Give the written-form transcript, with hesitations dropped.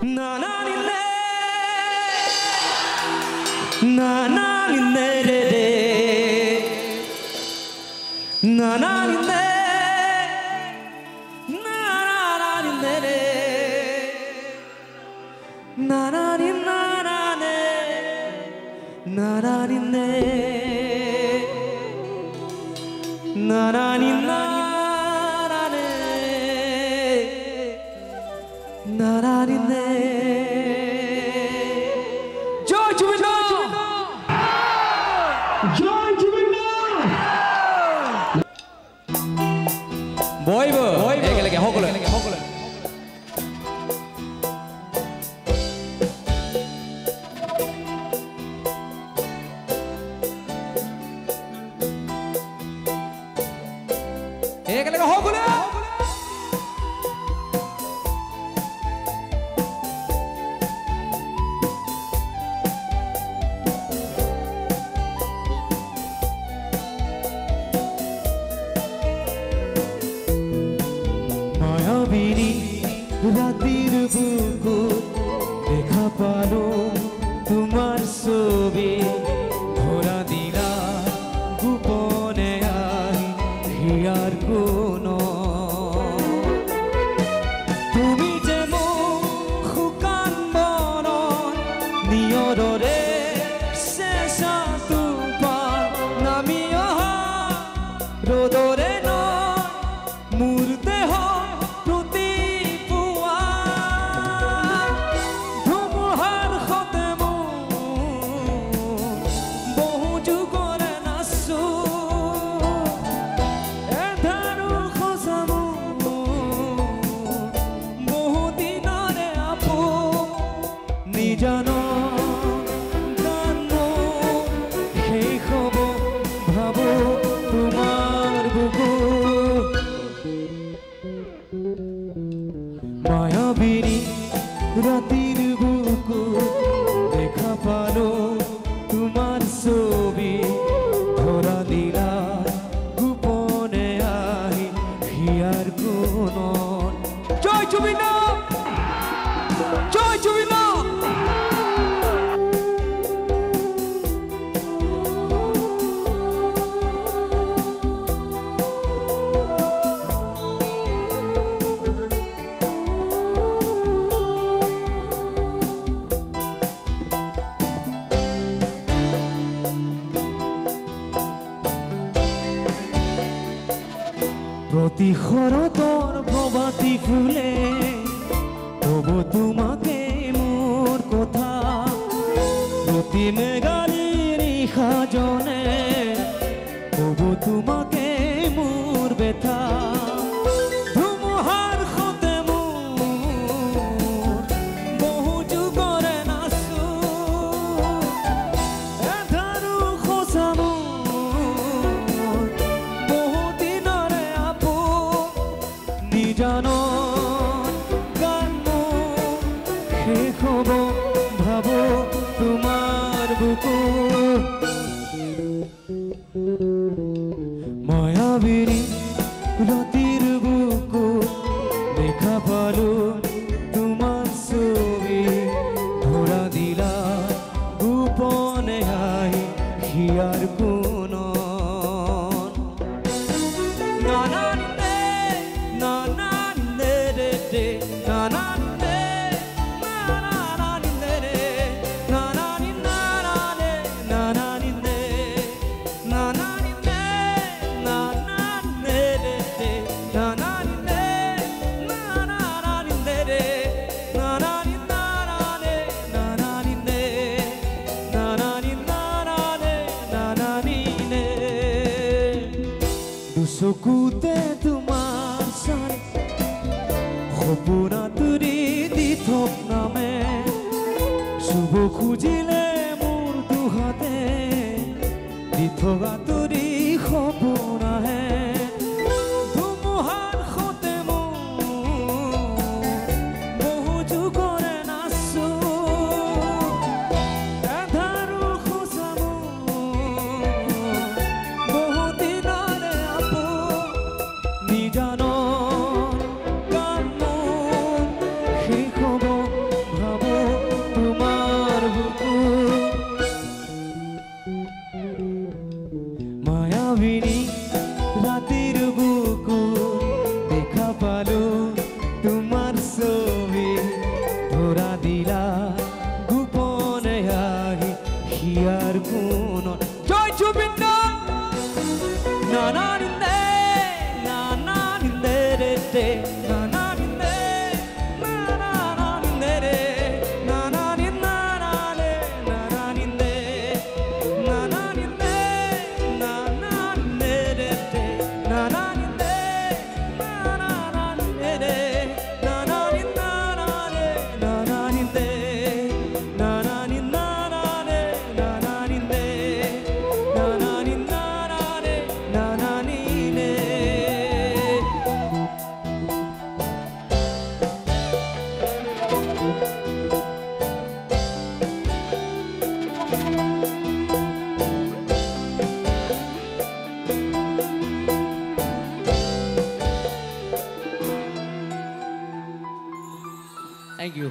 Na na ni le, na na ni le re re, na na ni le, na na ni le re, na na ni na na ne, na na ni le, na na ni na na ne, na na ni le. Boibo, একেলগে সকলোৱে একেলগে সকলোৱে ৰাতেৰ বুকুত দেখা পালো তোমাৰ ছবি ধৰা দিলা গোপনে আই হিয়াৰ কোন তুমি যেমন শুকান বন নিয়ৰৰে চেঁচা টোপাল নামি অহা ৰ'দৰে নয় মোৰ দেহ জানো জানো সেই খব ভাবো তোমার বুকু মায়াবিনী রাতের বুকু দেখা পালো তোমার ছবি ধরা দিলা গোপনে আই হিয়ার কোন জয় জুবিনা জয় জুবিনা প্রতি শরতর প্রভাতী ফুলে তবু তোমাকে মোর কথা প্রতি মেঘালির সাজনে তবু তোমাকে মোর ব্যথা ধুমুহাৰ সতে মোৰ বহু যুগৰে নাচো এধাৰো সঁচা জানো গান শেষ হব ভাবো তোমার বুকু মায়াবিনী রাতের বুকু দেখা পালো তোমার ছবি ধরা দিলা গোপনে আই হিয়ার কোন চকুতে তোমাৰ চাই সপোনা তুৰি দি থক নামে চুব খুজিলে মোৰ দুহাতে দি থকা তুৰি সপোন আহে ধুমুহাৰ সতে মোৰ বহু যুগৰে নাচো এধাৰো সঁচা বহু দিনৰে জানো গান শেষ হব থ্যাংক ইউ